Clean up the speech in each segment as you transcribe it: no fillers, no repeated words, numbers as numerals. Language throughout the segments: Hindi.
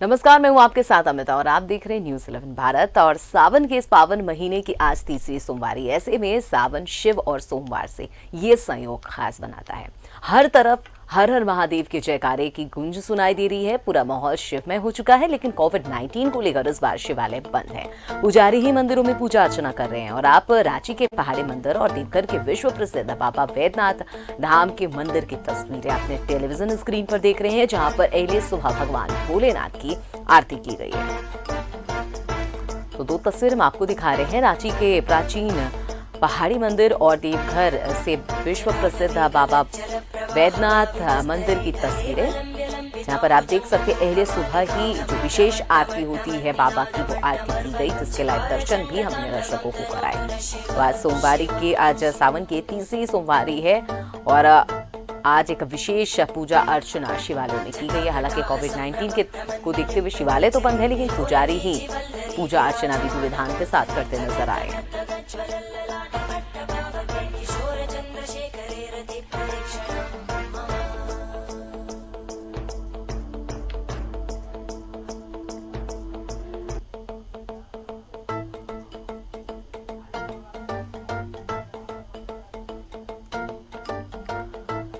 नमस्कार, मैं हूं आपके साथ अमिता और आप देख रहे हैं न्यूज़ 11 भारत। और सावन के इस पावन महीने की आज तीसरी सोमवारी। ऐसे में सावन शिव और सोमवार से ये संयोग खास बनाता है। हर तरफ हर हर महादेव के जयकारे की गूंज सुनाई दे रही है। पूरा माहौल शिवमय हो चुका है, लेकिन कोविड-19 को लेकर इस बार शिवालय बंद है। पुजारी ही मंदिरों में पूजा अर्चना कर रहे हैं और आप रांची के पहाड़ी मंदिर और देवघर के विश्व प्रसिद्ध बाबा वैद्यनाथ धाम के मंदिर की तस्वीरें अपने टेलीविजन स्क्रीन पर देख रहे हैं, जहां पर अगले सुबह भगवान भोलेनाथ की आरती की गई है। तो दो तस्वीरें हम आपको दिखा रहे हैं, रांची के प्राचीन पहाड़ी मंदिर और देवघर से विश्व प्रसिद्ध बाबा वैद्यनाथ मंदिर की तस्वीरें, जहां पर आप देख सकते हैं अहले सुबह ही जो विशेष आरती होती है बाबा की, वो आरती की गई, जिसके लाइव दर्शन भी हमने दर्शकों को कराए। तो आज सोमवारी की, आज सावन की तीसरी सोमवारी है और आज एक विशेष पूजा अर्चना शिवालयों में की गई है। हालांकि कोविड-19 को देखते हुए शिवालय तो बंद है, लेकिन पुजारी ही पूजा अर्चना विधि विधान के साथ करते नजर आए।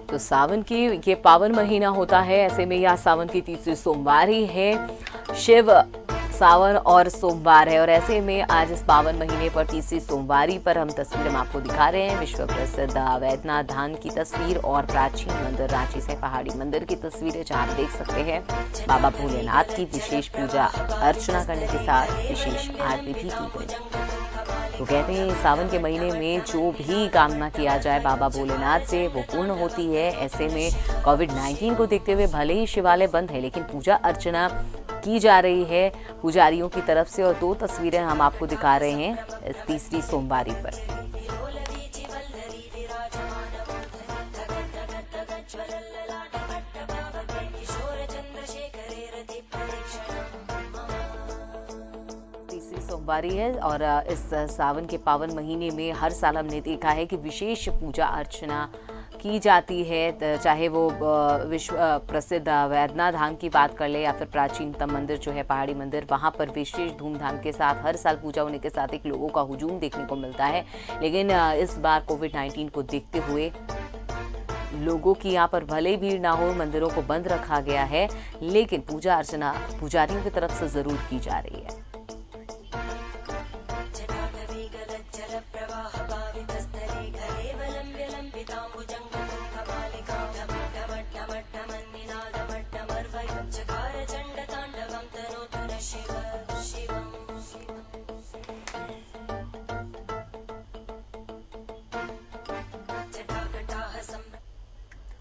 तो सावन की ये पावन महीना होता है, ऐसे में यह सावन की तीसरी सोमवारी है। शिव सावन और सोमवार है और ऐसे में आज इस पावन महीने पर तीसरी सोमवारी पर हम तस्वीर हम आपको दिखा रहे हैं। विश्व प्रसिद्ध वैद्यनाथ धाम की तस्वीर और प्राचीन मंदिर रांची से पहाड़ी मंदिर की तस्वीरें, जहां आप देख सकते हैं बाबा भोलेनाथ की विशेष पूजा अर्चना करने के साथ विशेष आरती भी की गई। तो कहते हैं सावन के महीने में जो भी कामना किया जाए बाबा भोलेनाथ से वो पूर्ण होती है। ऐसे में कोविड-19 को देखते हुए भले ही शिवालय बंद है, लेकिन पूजा अर्चना की जा रही है पुजारियों की तरफ से। और दो तस्वीरें हम आपको दिखा रहे हैं तीसरी सोमवारी पर। सोमवारी है और इस सावन के पावन महीने में हर साल हमने देखा है कि विशेष पूजा अर्चना की जाती है, चाहे वो विश्व प्रसिद्ध वैद्यनाथ धाम की बात कर ले या फिर प्राचीनतम मंदिर जो है पहाड़ी मंदिर, वहाँ पर विशेष धूमधाम के साथ हर साल पूजा होने के साथ एक लोगों का हुजूम देखने को मिलता है। लेकिन इस बार कोविड-19 को देखते हुए लोगों की यहाँ पर भले भीड़ ना हो, मंदिरों को बंद रखा गया है, लेकिन पूजा अर्चना पुजारियों की तरफ से जरूर की जा रही है।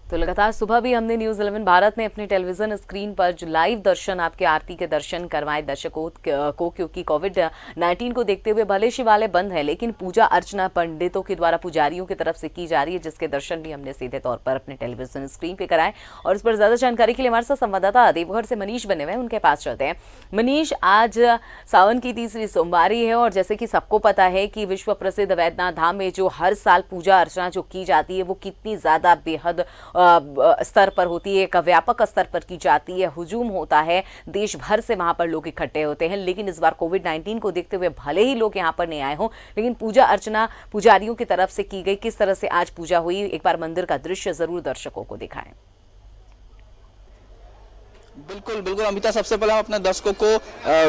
तो लगातार सुबह भी हमने न्यूज़ 11 भारत में अपने टेलीविजन स्क्रीन पर जो लाइव दर्शन, आपके आरती के दर्शन करवाए दर्शकों को, क्योंकि कोविड-19 को देखते हुए भले शिवालय बंद है, लेकिन पूजा अर्चना पंडितों के द्वारा पुजारियों की तरफ से की जा रही है, जिसके दर्शन भी हमने सीधे तौर पर अपने टेलीविजन स्क्रीन पे कराए। और इस पर ज्यादा जानकारी के लिए हमारे साथ संवाददाता देवघर से मनीष बने हुए हैं, उनके पास चलते हैं। मनीष, आज सावन की तीसरी सोमवारी है और जैसे कि सबको पता है कि विश्व प्रसिद्ध वैद्यनाथ धाम में जो हर साल पूजा अर्चना जो की जाती है वो कितनी ज्यादा बेहद स्तर पर होती है, एक व्यापक स्तर पर की जाती है, हुजूम होता है, देश भर से वहां पर लोग इकट्ठे होते हैं। लेकिन इस बार कोविड-19 को देखते हुए भले ही लोग यहां पर नहीं आए हों, लेकिन पूजा अर्चना पुजारियों की तरफ से की गई। किस तरह से आज पूजा हुई, एक बार मंदिर का दृश्य जरूर दर्शकों को दिखाएं। बिल्कुल बिल्कुल अमिता, सबसे पहले हम अपने दर्शकों को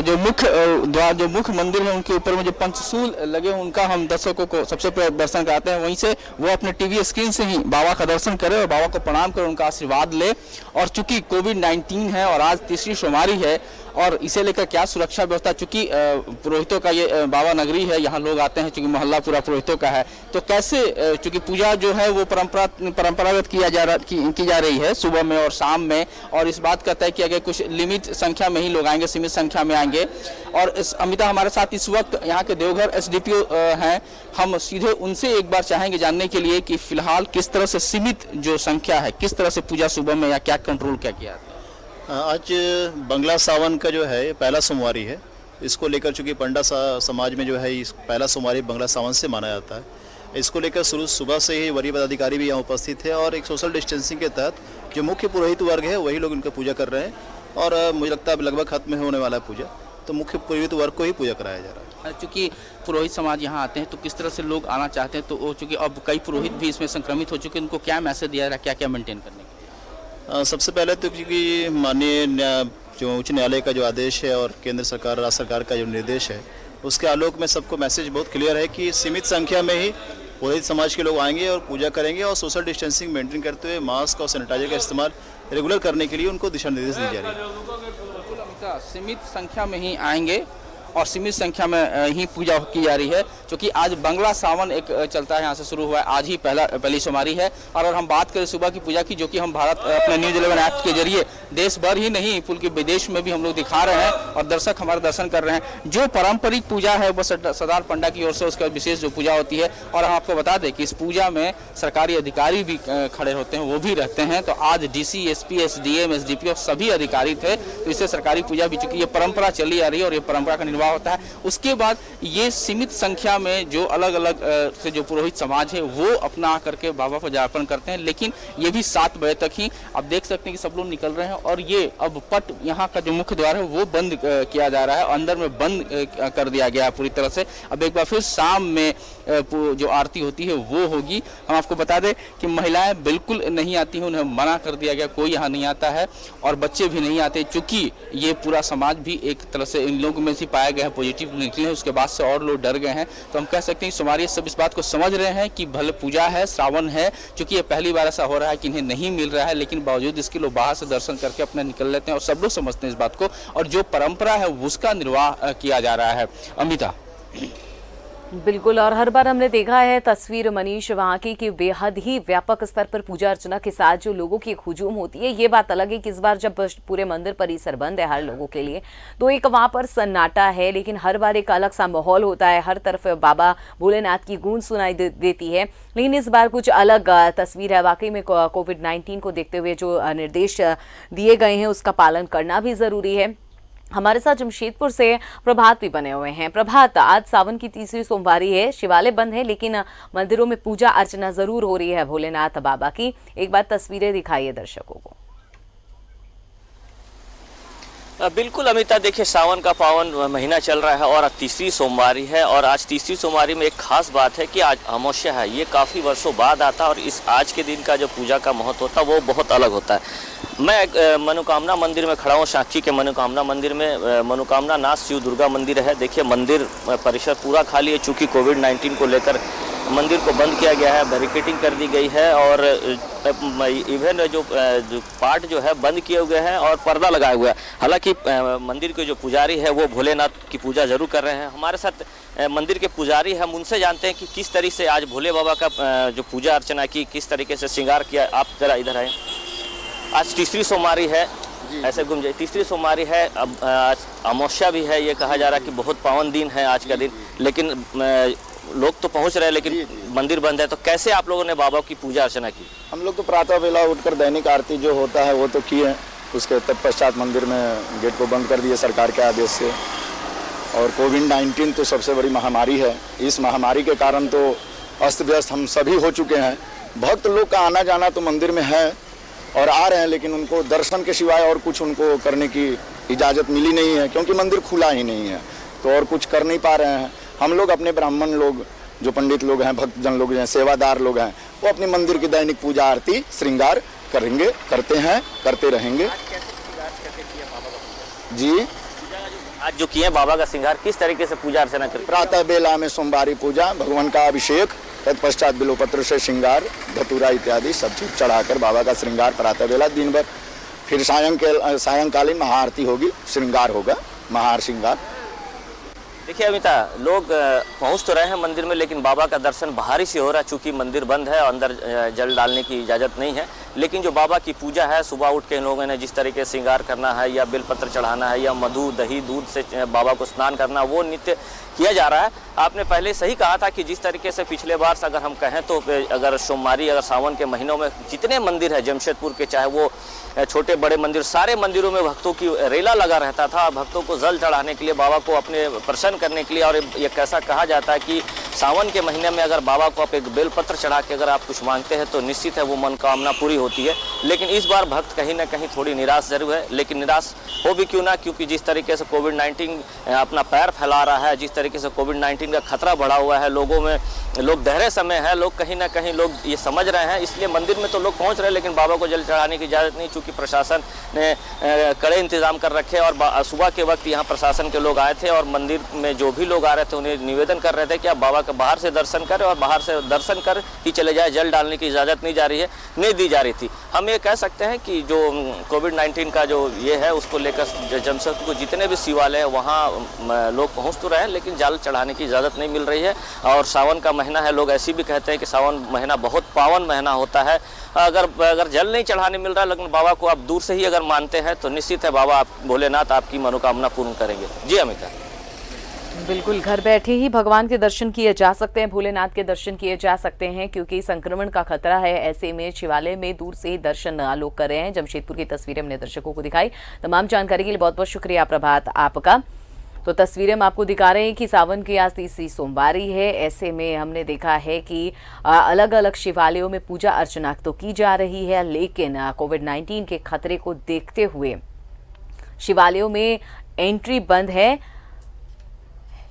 जो मुख्य द्वार, जो मुख्य मंदिर है उनके ऊपर में जो पंचशूल लगे हैं उनका हम दर्शकों को सबसे पहले दर्शन कराते हैं। वहीं से वो अपने टीवी स्क्रीन से ही बाबा का दर्शन करें और बाबा को प्रणाम कर उनका आशीर्वाद ले। और चूंकि कोविड-19 है और आज तीसरी सोमवारी है और इसे लेकर क्या सुरक्षा व्यवस्था, चूंकि पुरोहितों का ये बाबा नगरी है, यहाँ लोग आते हैं, चूंकि मोहल्ला पूरा पुरोहितों का है, तो कैसे चूंकि पूजा जो है वो परंपरागत की जा रही है सुबह में और शाम में, और इस बात का तय किया गया कुछ लिमिट संख्या में ही लोग आएंगे, सीमित संख्या में आएंगे। और अमिता हमारे साथ इस वक्त यहाँ के देवघर एसडीपीओ हैं, हम सीधे उनसे एक बार चाहेंगे जानने के लिए कि फिलहाल किस तरह से सीमित जो संख्या है, किस तरह से पूजा सुबह में या क्या कंट्रोल क्या किया। आज बंगला सावन का जो है पहला सोमवारी है, इसको लेकर चूँकि पंडा समाज में जो है इस पहला सोमवारी बंगला सावन से माना जाता है। इसको लेकर शुरू सुबह से ही वरीय पदाधिकारी भी यहाँ उपस्थित है और एक सोशल डिस्टेंसिंग के तहत जो मुख्य पुरोहित वर्ग है वही लोग उनका पूजा कर रहे हैं। और मुझे लगता है अब लगभग खत्म होने वाला है पूजा, तो मुख्य पुरोहित वर्ग को ही पूजा कराया जा रहा है। चूँकि पुरोहित समाज यहाँ आते हैं तो किस तरह से लोग आना चाहते हैं, तो वो चूँकि अब कई पुरोहित भी इसमें संक्रमित हो चुके हैं, उनको क्या मैसेज दिया जा रहा है, क्या क्या मेंटेन करने के लिए? सबसे पहले तो क्योंकि माननीय जो उच्च न्यायालय का जो आदेश है और केंद्र सरकार राज्य सरकार का जो निर्देश है, उसके आलोक में सबको मैसेज बहुत क्लियर है कि सीमित संख्या में ही पुरोहित समाज के लोग आएंगे और पूजा करेंगे और सोशल डिस्टेंसिंग मेंटेन करते हुए मास्क और सैनिटाइजर का इस्तेमाल रेगुलर करने के लिए उनको दिशा निर्देश दी जा रही है। सीमित संख्या में ही आएंगे और सीमित संख्या में ही पूजा की जा रही है, क्योंकि आज बंगला सावन एक चलता है, यहाँ से शुरू हुआ है, आज ही पहली सोमवारी है। और अगर हम बात करें सुबह की पूजा की, जो कि हम भारत अपने न्यूज़ 11 ऐप के जरिए देश भर ही नहीं बल्कि विदेश में भी हम लोग दिखा रहे हैं और दर्शक हमारे दर्शन कर रहे हैं। जो पारंपरिक पूजा है वो सरदार पंडा की ओर से उसका विशेष जो पूजा होती है, और हम आपको बता दें कि इस पूजा में सरकारी अधिकारी भी खड़े होते हैं, वो भी रहते हैं। तो आज DC, SP, SDM, SDPO सभी अधिकारी थे, तो इससे सरकारी पूजा भी, चूंकि ये परंपरा चली आ रही है और ये परंपरा का निर्वाह होता है। उसके बाद ये सीमित संख्या में जो अलग अलग से जो पुरोहित समाज है वो अपना आकर के बाबा को अर्पण करते हैं, लेकिन ये भी 7 बजे तक ही। आप देख सकते हैं कि सब लोग निकल रहे हैं और ये अब पट यहाँ का जो मुख्य द्वार है वो बंद किया जा रहा है, अंदर में बंद कर दिया गया है पूरी तरह से। अब एक बार फिर शाम में जो आरती होती है वो होगी। हम आपको बता दें कि महिलाएं बिल्कुल नहीं आती हैं, उन्हें मना कर दिया गया, कोई यहाँ नहीं आता है और बच्चे भी नहीं आते, चूंकि ये पूरा समाज भी एक तरह से इन लोगों में से पाया गया है, पॉजिटिव निकले हैं। उसके बाद से और लोग डर गए हैं। तो हम कह सकते हैं कि सोमवारी सब इस बात को समझ रहे हैं कि भले पूजा है, श्रावण है, चूंकि ये पहली बार ऐसा हो रहा है कि इन्हें नहीं मिल रहा है, लेकिन बावजूद इसके लोग बाहर से दर्शन करके अपने निकल लेते हैं और सब लोग समझते हैं इस बात को, और जो परंपरा है उसका निर्वाह किया जा रहा है। अमिता। बिल्कुल, और हर बार हमने देखा है तस्वीर मनीष वहाँ की कि बेहद ही व्यापक स्तर पर पूजा अर्चना के साथ जो लोगों की एक हुजूम होती है। ये बात अलग है कि इस बार जब पूरे मंदिर परिसर बंद है हर लोगों के लिए, तो एक वहाँ पर सन्नाटा है, लेकिन हर बार एक अलग सा माहौल होता है, हर तरफ बाबा भोलेनाथ की गूंज सुनाई देती है। लेकिन इस बार कुछ अलग तस्वीर है। वाकई में कोविड-19 को देखते हुए जो निर्देश दिए गए हैं उसका पालन करना भी ज़रूरी है। हमारे साथ जमशेदपुर से प्रभात भी बने हुए हैं। प्रभात, आज सावन की तीसरी सोमवारी है, शिवालय बंद है, लेकिन मंदिरों में पूजा अर्चना जरूर हो रही है भोलेनाथ बाबा की। एक बार तस्वीरें दिखाइए दर्शकों को। बिल्कुल अमिता, देखिए सावन का पावन महीना चल रहा है और आज तीसरी सोमवारी है, और आज तीसरी सोमवारी में एक खास बात है कि आज अमावस्या है। ये काफ़ी वर्षों बाद आता है और इस आज के दिन का जो पूजा का महत्व होता है वो बहुत अलग होता है। मैं मनोकामना मंदिर में खड़ा हूँ, साँची के मनोकामना मंदिर में। मनोकामना नाथ शिव दुर्गा मंदिर है। देखिए मंदिर परिसर पूरा खाली है, चूँकि कोविड-19 को लेकर मंदिर को बंद किया गया है, बैरिकेडिंग कर दी गई है और इवन जो पार्ट जो है बंद किए हुए हैं और पर्दा लगाया हुआ है। हालांकि मंदिर के जो पुजारी है वो भोलेनाथ की पूजा जरूर कर रहे हैं। हमारे साथ मंदिर के पुजारी हम उनसे जानते हैं कि किस तरीके से आज भोले बाबा का जो पूजा अर्चना की, किस तरीके से श्रृंगार किया। आप जरा इधर आए। आज तीसरी सोमवारी है, ऐसे घूम जाए, तीसरी सोमवारी है। अब आज अमावस्या भी है। ये कहा जा रहा है कि बहुत पावन दिन है आज का दिन, लेकिन लोग तो पहुंच रहे हैं लेकिन मंदिर बंद है। तो कैसे आप लोगों ने बाबा की पूजा अर्चना की? हम लोग तो प्रातः वेला उठकर दैनिक आरती जो होता है वो तो किए, उसके तत्पश्चात मंदिर में गेट को बंद कर दिए सरकार के आदेश से। और कोविड-19 तो सबसे बड़ी महामारी है। इस महामारी के कारण तो अस्त व्यस्त हम सभी हो चुके हैं। भक्त लोग का आना जाना तो मंदिर में है और आ रहे हैं, लेकिन उनको दर्शन के सिवाय और कुछ उनको करने की इजाज़त मिली नहीं है, क्योंकि मंदिर खुला ही नहीं है, तो और कुछ कर नहीं पा रहे हैं। हम लोग अपने ब्राह्मण लोग, जो पंडित लोग हैं, भक्तजन लोग हैं, सेवादार लोग हैं, वो अपनी मंदिर की दैनिक पूजा आरती श्रृंगार करेंगे, करते हैं, करते रहेंगे। जी, आज जो किए बाबा का श्रृंगार, किस तरीके से पूजा अर्चना करें? प्रातः बेला में सोमवारी पूजा, भगवान का अभिषेक, तत्पश्चात बिल्वपत्र से श्रृंगार, धतूरा इत्यादि सब चीज चढ़ाकर बाबा का श्रृंगार प्रातः बेला दिन भर। फिर सायंकालीन महाआरती होगी, श्रृंगार होगा, महार श्रृंगार। देखिए अमिता, लोग पहुंच तो रहे हैं मंदिर में, लेकिन बाबा का दर्शन बाहर ही से हो रहा है, चूंकि मंदिर बंद है, अंदर जल डालने की इजाज़त नहीं है। लेकिन जो बाबा की पूजा है, सुबह उठ के इन लोगों ने जिस तरीके से श्रृंगार करना है, या बेलपत्र चढ़ाना है, या मधु दही दूध से बाबा को स्नान करना, वो नित्य किया जा रहा है। आपने पहले सही कहा था कि जिस तरीके से पिछले बार से अगर हम कहें तो अगर सोमवारी, अगर सावन के महीनों में जितने मंदिर है जमशेदपुर के, चाहे वो छोटे बड़े मंदिर, सारे मंदिरों में भक्तों की रेला लगा रहता था, भक्तों को जल चढ़ाने के लिए, बाबा को अपने प्रसन्न करने के लिए। और ये कैसा कहा जाता है कि सावन के महीने में अगर बाबा को आप एक बेलपत्र चढ़ा के अगर आप कुछ मांगते हैं तो निश्चित है वो मनोकामना पूरी होती है। लेकिन इस बार भक्त कहीं ना कहीं थोड़ी निराश जरूर है, लेकिन निराश हो भी क्यों ना, क्योंकि जिस तरीके से कोविड-19 अपना पैर फैला रहा है, जिस तरीके से कोविड-19 का खतरा बढ़ा हुआ है, लोगों में लोग धैर्य समय है, लोग कहीं ना कहीं लोग ये समझ रहे हैं, इसलिए मंदिर में तो लोग पहुंच रहे हैं, लेकिन बाबा को जल चढ़ाने की इजाज़त नहीं, चूँकि प्रशासन ने कड़े इंतजाम कर रखे। और सुबह के वक्त यहाँ प्रशासन के लोग आए थे और मंदिर में जो भी लोग आ रहे थे उन्हें निवेदन कर रहे थे कि आप बाबा का बाहर से दर्शन करें और बाहर से दर्शन कर ही चले जाए, जल डालने की इजाज़त नहीं दी जा रही थी। हम ये कह सकते हैं कि जो कोविड-19 का जो ये है उसको लेकर जनशक्ति को जितने भी शिवालय है वहाँ लोग पहुँच तो रहे हैं, लेकिन जल चढ़ाने की इजाज़त नहीं मिल रही है। और सावन का महीना है, लोग ऐसे भी कहते हैं कि सावन महीना बहुत पावन महीना होता है। अगर जल नहीं चढ़ाने मिल रहा है, लेकिन बाबा को आप दूर से ही अगर मानते हैं तो निश्चित है बाबा आप भोलेनाथ आपकी मनोकामना पूर्ण करेंगे। जी अमिता। बिल्कुल, घर बैठे ही भगवान के दर्शन किए जा सकते हैं, भोलेनाथ के दर्शन किए जा सकते हैं, क्योंकि संक्रमण का खतरा है। ऐसे में शिवालय में दूर से ही दर्शन लोग कर रहे हैं। जमशेदपुर की तस्वीरें हमने दर्शकों को दिखाई। तमाम जानकारी के लिए बहुत बहुत शुक्रिया प्रभात आपका। तो तस्वीरें हम आपको दिखा रहे हैं कि सावन की आज तीसरी सोमवारी है। ऐसे में हमने देखा है कि अलग अलग शिवालयों में पूजा अर्चना तो की जा रही है, लेकिन कोविड-19 के खतरे को देखते हुए शिवालयों में एंट्री बंद है।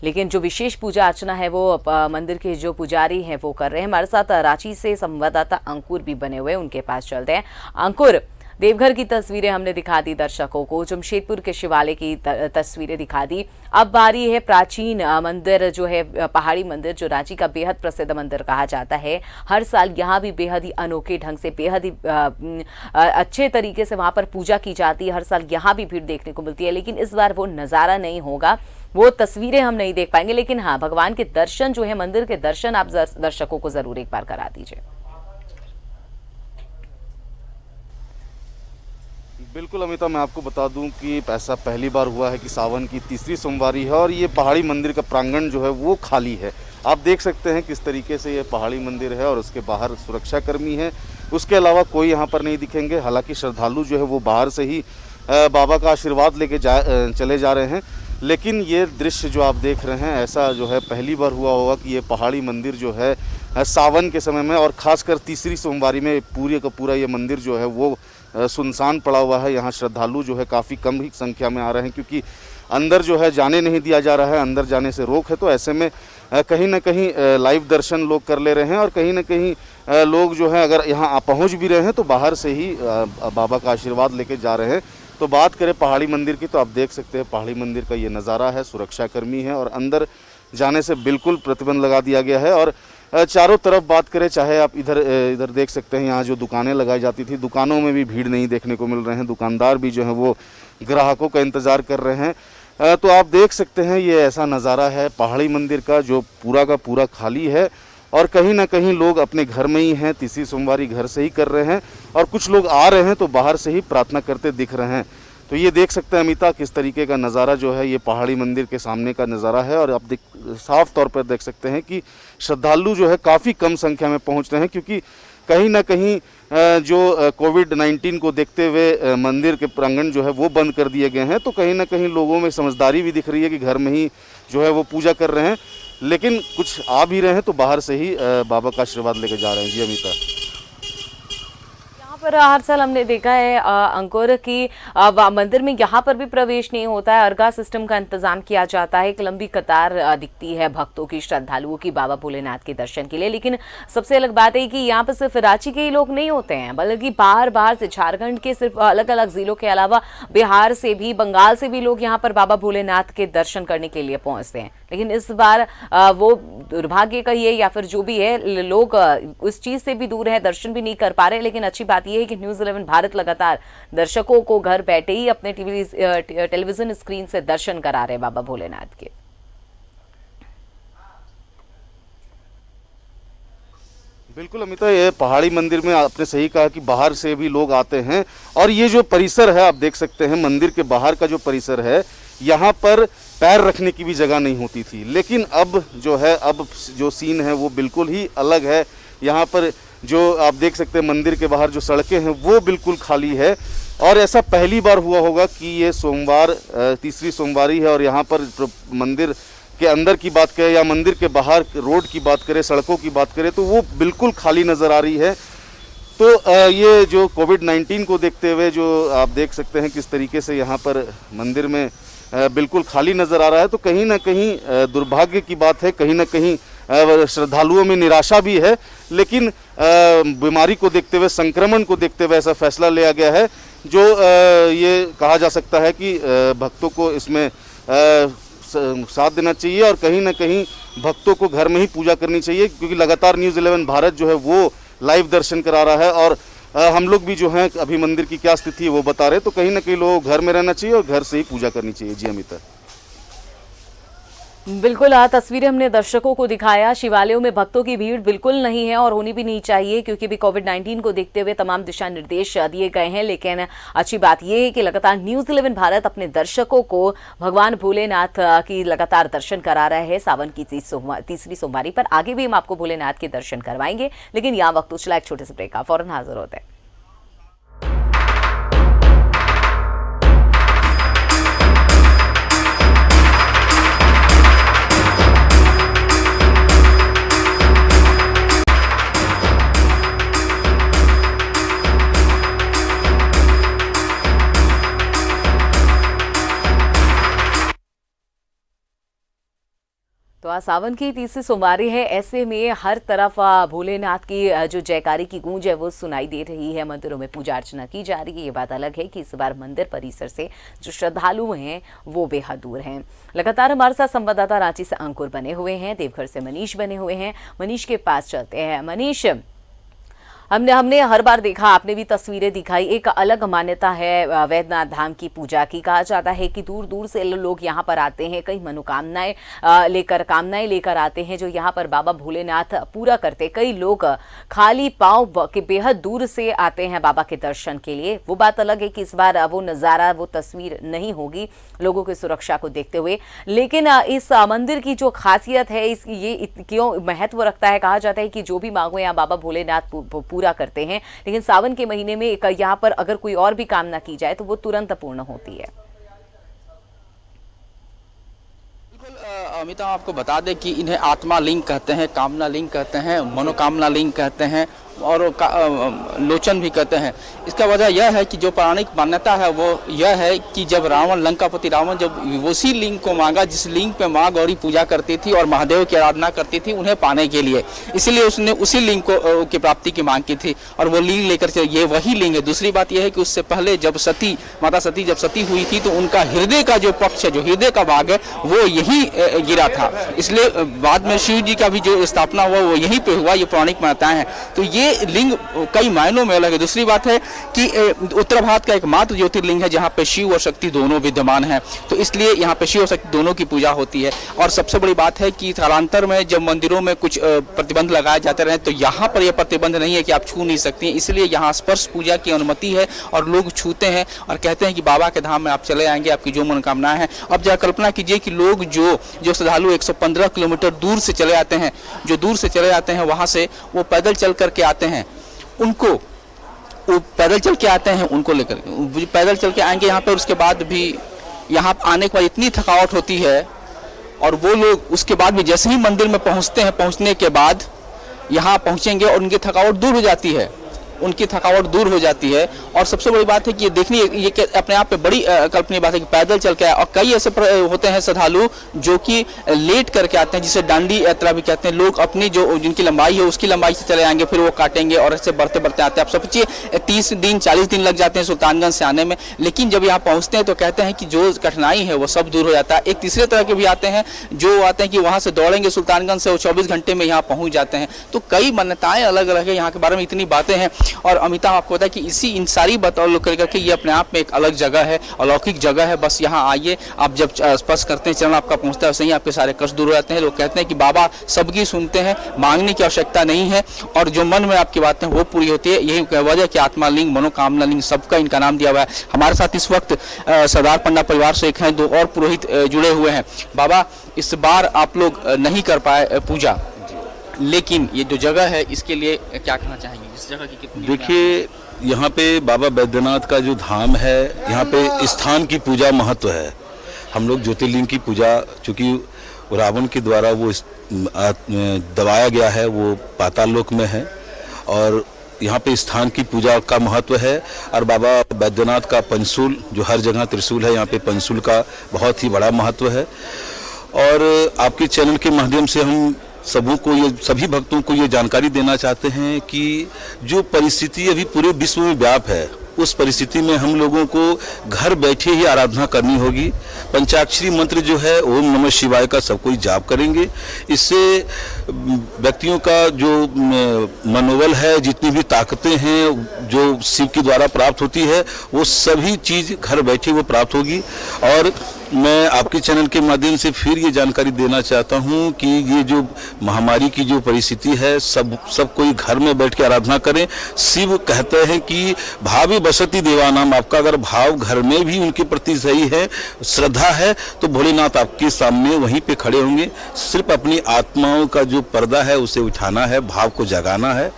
लेकिन जो विशेष पूजा अर्चना है वो मंदिर के जो पुजारी हैं वो कर रहे हैं। हमारे साथ रांची से संवाददाता अंकुर भी बने हुए हैं, उनके पास चलते हैं। अंकुर, देवघर की तस्वीरें हमने दिखा दी दर्शकों को, जमशेदपुर के शिवालय की तस्वीरें दिखा दी। अब बारी है प्राचीन मंदिर जो है पहाड़ी मंदिर, जो रांची का बेहद प्रसिद्ध मंदिर कहा जाता है। हर साल यहाँ भी बेहद ही अनोखे ढंग से, बेहद ही अच्छे तरीके से वहाँ पर पूजा की जाती है। हर साल यहाँ भी भीड़ देखने को मिलती है, लेकिन इस बार वो नज़ारा नहीं होगा, वो तस्वीरें हम नहीं देख पाएंगे। लेकिन हाँ, भगवान के दर्शन जो है, मंदिर के दर्शन आप दर्शकों को जरूर एक बार करा दीजिए। बिल्कुल अमिता, मैं आपको बता दूं कि ऐसा पहली बार हुआ है कि सावन की तीसरी सोमवारी है और ये पहाड़ी मंदिर का प्रांगण जो है वो खाली है। आप देख सकते हैं किस तरीके से ये पहाड़ी मंदिर है और उसके बाहर सुरक्षाकर्मी है, उसके अलावा कोई यहाँ पर नहीं दिखेंगे। हालांकि श्रद्धालु जो है वो बाहर से ही बाबा का आशीर्वाद लेके चले जा रहे हैं। लेकिन ये दृश्य जो आप देख रहे हैं, ऐसा जो है पहली बार हुआ होगा कि ये पहाड़ी मंदिर जो है सावन के समय में और ख़ासकर तीसरी सोमवारी में पूरे का पूरा ये मंदिर जो है वो सुनसान पड़ा हुआ है। यहाँ श्रद्धालु जो है काफ़ी कम ही संख्या में आ रहे हैं, क्योंकि अंदर जो है जाने नहीं दिया जा रहा है, अंदर जाने से रोक है। तो ऐसे में कहीं ना कहीं लाइव दर्शन लोग कर ले रहे हैं और कहीं ना कहीं लोग जो है अगर यहाँ पहुँच भी रहे हैं तो बाहर से ही बाबा का आशीर्वाद लेके जा रहे हैं। तो बात करें पहाड़ी मंदिर की, तो आप देख सकते हैं पहाड़ी मंदिर का ये नज़ारा है, सुरक्षाकर्मी है और अंदर जाने से बिल्कुल प्रतिबंध लगा दिया गया है। और चारों तरफ बात करें, चाहे आप इधर देख सकते हैं, यहाँ जो दुकानें लगाई जाती थी, दुकानों में भी भीड़ नहीं देखने को मिल रहे हैं। दुकानदार भी जो है वो ग्राहकों का इंतज़ार कर रहे हैं। तो आप देख सकते हैं ये ऐसा नज़ारा है पहाड़ी मंदिर का जो पूरा का पूरा खाली है और कहीं ना कहीं लोग अपने घर में ही हैं, तीसरी सोमवारी घर से ही कर रहे हैं और कुछ लोग आ रहे हैं तो बाहर से ही प्रार्थना करते दिख रहे हैं। तो ये देख सकते हैं अमिता किस तरीके का नज़ारा जो है ये पहाड़ी मंदिर के सामने का नज़ारा है। और आप साफ तौर पर देख सकते हैं कि श्रद्धालु जो है काफ़ी कम संख्या में पहुंच रहे हैं, क्योंकि कहीं ना कहीं जो कोविड-19 को देखते हुए मंदिर के प्रांगण जो है वो बंद कर दिए गए हैं। तो कहीं ना कहीं लोगों में समझदारी भी दिख रही है कि घर में ही जो है वो पूजा कर रहे हैं, लेकिन कुछ आ भी रहे हैं तो बाहर से ही बाबा का आशीर्वाद लेके जा रहे हैं। जी अमिता, पर हर साल हमने देखा है अंकुर की मंदिर में यहाँ पर भी प्रवेश नहीं होता है, अर्घा सिस्टम का इंतजाम किया जाता है। एक लंबी कतार दिखती है भक्तों की, श्रद्धालुओं की बाबा भोलेनाथ के दर्शन के लिए। लेकिन सबसे अलग बात है कि यहाँ पर सिर्फ रांची के ही लोग नहीं होते हैं, बल्कि बाहर से, झारखंड के सिर्फ अलग अलग जिलों के अलावा बिहार से भी, बंगाल से भी लोग यहाँ पर बाबा भोलेनाथ के दर्शन करने के लिए पहुंचते हैं। लेकिन इस बार वो दुर्भाग्य कहिए या फिर जो भी है, लोग उस चीज से भी दूर है, दर्शन भी नहीं कर पा रहे। लेकिन अच्छी बात यह है कि न्यूज़ 11 भारत लगातार दर्शकों को घर बैठे ही अपने टेलीविजन स्क्रीन से दर्शन करा रहे बाबा भोलेनाथ के। बिल्कुल अमिता, ये पहाड़ी मंदिर में आपने सही कहा कि बाहर से भी लोग आते हैं और ये जो परिसर है आप देख सकते हैं, मंदिर के बाहर का जो परिसर है, यहाँ पर पैर रखने की भी जगह नहीं होती थी। लेकिन अब जो है, अब जो सीन है वो बिल्कुल ही अलग है। यहाँ पर जो आप देख सकते हैं मंदिर के बाहर जो सड़कें हैं वो बिल्कुल खाली है और ऐसा पहली बार हुआ होगा कि ये सोमवार तीसरी सोमवारी है और यहाँ पर मंदिर के अंदर की बात करें या मंदिर के बाहर रोड की बात करें, सड़कों की बात करें, तो वो बिल्कुल खाली नज़र आ रही है। तो ये जो कोविड-19 को देखते हुए जो आप देख सकते हैं किस तरीके से यहाँ पर मंदिर में बिल्कुल खाली नज़र आ रहा है, तो कहीं ना कहीं दुर्भाग्य की बात है, कहीं ना कहीं श्रद्धालुओं में निराशा भी है। लेकिन बीमारी को देखते हुए, संक्रमण को देखते हुए ऐसा फैसला लिया गया है जो ये कहा जा सकता है कि भक्तों को इसमें साथ देना चाहिए और कहीं ना कहीं भक्तों को घर में ही पूजा करनी चाहिए, क्योंकि लगातार न्यूज़ 11 भारत जो है वो लाइव दर्शन करा रहा है और हम लोग भी जो हैं अभी मंदिर की क्या स्थिति है वो बता रहे हैं। तो कहीं ना कहीं लोगों को घर में रहना चाहिए और घर से ही पूजा करनी चाहिए। जी अमिता। बिल्कुल, तस्वीरें हमने दर्शकों को दिखाया। शिवालयों में भक्तों की भीड़ बिल्कुल नहीं है और होनी भी नहीं चाहिए, क्योंकि भी कोविड-19 को देखते हुए तमाम दिशा निर्देश दिए गए हैं। लेकिन अच्छी बात यह है कि लगातार न्यूज़ 11 भारत अपने दर्शकों को भगवान भोलेनाथ की लगातार दर्शन करा रहा है सावन की तीसरी सोमवारी पर। आगे भी हम आपको भोलेनाथ के दर्शन करवाएंगे, लेकिन यहाँ वक्त उछला एक छोटे से ब्रेक का, फौरन हाजिर होते हैं। तो आज सावन की तीसरी सोमवारी है, ऐसे में हर तरफ भोलेनाथ की जो जयकारी की गूंज है वो सुनाई दे रही है। मंदिरों में पूजा अर्चना की जा रही है। ये बात अलग है कि इस बार मंदिर परिसर से जो श्रद्धालु हैं वो बेहद दूर हैं। लगातार हमारे साथ संवाददाता रांची से अंकुर बने हुए हैं, देवघर से मनीष बने हुए हैं। मनीष के पास चलते हैं। मनीष, हमने हर बार देखा, आपने भी तस्वीरें दिखाई, एक अलग मान्यता है वैद्यनाथ धाम की पूजा की। कहा जाता है कि दूर दूर से लोग यहाँ पर आते हैं, कई मनोकामनाएं कामनाएं लेकर आते हैं जो यहाँ पर बाबा भोलेनाथ पूरा करते। कई लोग खाली पांव के बेहद दूर से आते हैं बाबा के दर्शन के लिए। वो बात अलग है कि इस बार वो नज़ारा, वो तस्वीर नहीं होगी लोगों की सुरक्षा को देखते हुए। लेकिन इस मंदिर की जो खासियत है, ये क्यों महत्व रखता है? कहा जाता है कि जो भी मांगो यहाँ बाबा भोलेनाथ पूरा करते हैं, लेकिन सावन के महीने में यहाँ पर अगर कोई और भी कामना की जाए तो वो तुरंत पूर्ण होती है। अमिता, आपको बता दें कि इन्हें आत्मा लिंग कहते हैं, कामना लिंग कहते हैं, मनोकामना लिंग कहते हैं और लोचन भी कहते हैं। इसका वजह यह है कि जो पौराणिक मान्यता है वो यह है कि जब रावण, लंकापति रावण, जब उसी लिंग को मांगा जिस लिंग पे माँ गौरी पूजा करती थी और महादेव की आराधना करती थी उन्हें पाने के लिए, इसलिए उसने उसी लिंग को की प्राप्ति की मांग की थी और वो लिंग लेकर चले। ये वही लिंग है। दूसरी बात यह है कि उससे पहले जब माता सती जब सती हुई थी तो उनका हृदय का जो पक्ष है, जो हृदय का भाग है, वो यही गिरा था। इसलिए बाद में शिव जी का भी जो स्थापना हुआ वो यहीं पे हुआ। ये पौराणिक मान्यताएं हैं। तो ये लिंग कई मायनों में अलग है। दूसरी बात है कि उत्तर भारत का एकमात्र ज्योतिर्लिंग है जहाँ पे शिव और शक्ति दोनों विद्यमान हैं, तो इसलिए यहाँ पे शिव और शक्ति दोनों की पूजा होती है। और सबसे बड़ी बात है कि कालांतर में जब मंदिरों में कुछ प्रतिबंध लगाए जाते रहे तो यहाँ पर यह प्रतिबंध नहीं है कि आप छू नहीं सकती हैं, इसलिए यहाँ स्पर्श पूजा की अनुमति है और लोग छूते हैं और कहते हैं कि बाबा के धाम में आप चले आएंगे, आपकी जो मनोकामनाएं हैं। अब जरा कल्पना कीजिए कि लोग जो श्रद्धालु 115 किलोमीटर दूर से चले आते हैं, जो दूर से चले आते हैं वहाँ से वो पैदल चल करके आते हैं, उनको वो पैदल चल के आते हैं, उनको लेकर पैदल चल के आएंगे यहाँ पे। उसके बाद भी यहाँ आने के बाद इतनी थकावट होती है और वो लोग उसके बाद भी जैसे ही मंदिर में पहुँचते हैं, पहुँचने के बाद यहाँ पहुँचेंगे और उनकी थकावट दूर हो जाती है, उनकी थकावट दूर हो जाती है। और सबसे बड़ी बात है कि ये देखनी, ये अपने आप पे बड़ी कल्पनीय बात है कि पैदल चल के आए। और कई ऐसे होते हैं श्रद्धालु जो कि लेट करके आते हैं, जिसे डांडी यात्रा भी कहते हैं। लोग अपनी जो जिनकी लंबाई है उसकी लंबाई से चले आएंगे, फिर वो काटेंगे और ऐसे बढ़ते बढ़ते आते हैं। आप सोचिए 30 दिन 40 दिन लग जाते हैं सुल्तानगंज से आने में, लेकिन जब यहाँ पहुँचते हैं तो कहते हैं कि जो कठिनाई है वो सब दूर हो जाता है। एक तीसरे तरह के भी आते हैं जो आते हैं कि वहाँ से दौड़ेंगे सुल्तानगंज से, वो 24 घंटे में यहाँ पहुँच जाते हैं। तो कई मान्यताएं अलग अलग है, यहाँ के बारे में इतनी बातें हैं। और अमिता, आपको पता है कि इन सारी बातों करके ये अपने आप में एक अलग जगह है, अलौकिक जगह है। बस यहाँ आइए, आप जब स्पर्श करते हैं, चरण आपका पहुँचता है, वैसे ही आपके सारे कष्ट दूर हो जाते हैं। लोग कहते हैं कि बाबा सबकी सुनते हैं, मांगने की आवश्यकता नहीं है और जो मन में आपकी बातें वो पूरी होती है। यही वजह कि आत्मा लिंग, मनोकामना लिंग, सबका इनका नाम दिया हुआ है। हमारे साथ इस वक्त सरदार पंडा परिवार से एक हैं, 2 और पुरोहित जुड़े हुए हैं। बाबा, इस बार आप लोग नहीं कर पाए पूजा, लेकिन ये जो जगह है इसके लिए क्या कहना चाहेंगे? इस जगह की कितनी? देखिए, यहाँ पे बाबा बैद्यनाथ का जो धाम है, यहाँ पे स्थान की पूजा महत्व है। हम लोग ज्योतिर्लिंग की पूजा, चूँकि रावण के द्वारा वो दबाया गया है, वो पाताल लोक में है और यहाँ पे स्थान की पूजा का महत्व है और बाबा बैद्यनाथ का पंचशूल जो हर जगह त्रिशूल है, यहाँ पे पंचशूल का बहुत ही बड़ा महत्व है। और आपके चैनल के माध्यम से हम सभी भक्तों को ये जानकारी देना चाहते हैं कि जो परिस्थिति अभी पूरे विश्व में व्याप है, उस परिस्थिति में हम लोगों को घर बैठे ही आराधना करनी होगी। पंचाक्षरी मंत्र जो है ओम नमः शिवाय का सब कोई जाप करेंगे। इससे व्यक्तियों का जो मनोबल है, जितनी भी ताकतें हैं जो शिव के द्वारा प्राप्त होती है, वो सभी चीज घर बैठे वो प्राप्त होगी। और मैं आपके चैनल के माध्यम से फिर ये जानकारी देना चाहता हूँ कि ये जो महामारी की जो परिस्थिति है, सब कोई घर में बैठ के आराधना करें। शिव कहते हैं कि भावी बसती देवानाम, आपका अगर भाव घर में भी उनके प्रति सही है, श्रद्धा है, तो भोलेनाथ आपके सामने वहीं पे खड़े होंगे। सिर्फ अपनी आत्माओं का जो पर्दा है उसे उठाना है, भाव को जगाना है।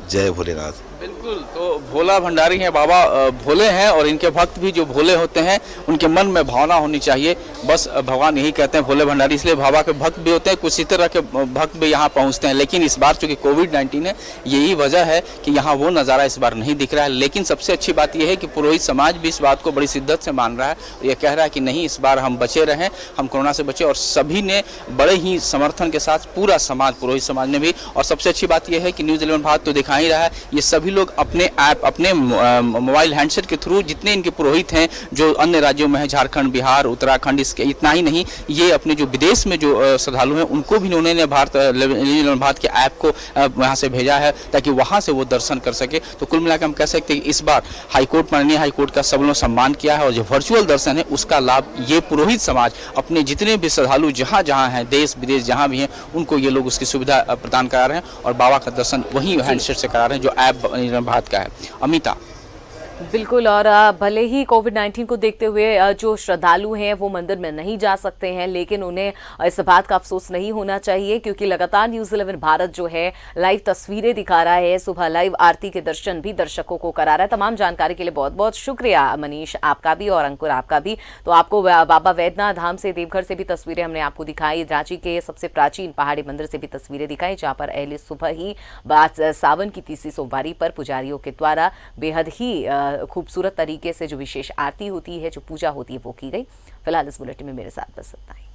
जय भोलेनाथ। बिल्कुल, तो भोला भंडारी हैं, बाबा भोले हैं और इनके भक्त भी जो भोले होते हैं उनके मन में भावना होनी चाहिए। बस भगवान यही कहते हैं भोले भंडारी, इसलिए बाबा के भक्त भी होते हैं, कुछ इसी तरह के भक्त भी यहाँ पहुँचते हैं। लेकिन इस बार चूंकि कोविड-19 है, यही वजह है कि यहाँ वो नज़ारा इस बार नहीं दिख रहा है। लेकिन सबसे अच्छी बात यह है कि पुरोहित समाज भी इस बात को बड़ी शिद्दत से मान रहा है और ये कह रहा है कि नहीं, इस बार हम बचे रहें, हम कोरोना से बचे। और सभी ने बड़े ही समर्थन के साथ, पूरा समाज, पुरोहित समाज ने भी। और सबसे अच्छी बात यह है कि न्यूज़ 11 भारत तो दिखा ही रहा है, ये सभी लोग अपने ऐप, अपने मोबाइल हैंडसेट के थ्रू, जितने इनके पुरोहित हैं जो अन्य राज्यों में है, झारखंड, बिहार, उत्तराखंड, इसके इतना ही नहीं, ये अपने जो विदेश में जो श्रद्धालु हैं उनको भी उन्होंने भारत के ऐप को वहाँ से भेजा है ताकि वहाँ से वो दर्शन कर सके। तो कुल मिलाकर हम कह सकते हैं कि इस बार हाईकोर्ट, माननीय हाईकोर्ट का सब लोगों ने सम्मान किया है और जो वर्चुअल दर्शन है उसका लाभ ये पुरोहित समाज अपने जितने भी श्रद्धालु जहाँ जहाँ हैं, देश विदेश जहाँ भी हैं, उनको ये लोग उसकी सुविधा प्रदान करा रहे हैं और बाबा का दर्शन वहीं हैंडसेट से करा रहे हैं जो ऐप भारत का है। अमिता। बिल्कुल, और भले ही कोविड-19 को देखते हुए जो श्रद्धालु हैं वो मंदिर में नहीं जा सकते हैं, लेकिन उन्हें इस बात का अफसोस नहीं होना चाहिए क्योंकि लगातार न्यूज़ 11 भारत जो है लाइव तस्वीरें दिखा रहा है, सुबह लाइव आरती के दर्शन भी दर्शकों को करा रहा है। तमाम जानकारी के लिए बहुत बहुत शुक्रिया मनीष, आपका भी और अंकुर आपका भी। तो आपको बाबा वैद्यनाथ धाम से, देवघर से भी तस्वीरें हमने आपको दिखाई, रांची के सबसे प्राचीन पहाड़ी मंदिर से भी तस्वीरें दिखाई, जहाँ पर अहले सुबह ही सावन की तीसरी सोमवारी पर पुजारियों के द्वारा बेहद ही खूबसूरत तरीके से जो विशेष आरती होती है, जो पूजा होती है, वो की गई। फिलहाल इस बुलेटिन में मेरे साथ बस इतना ही।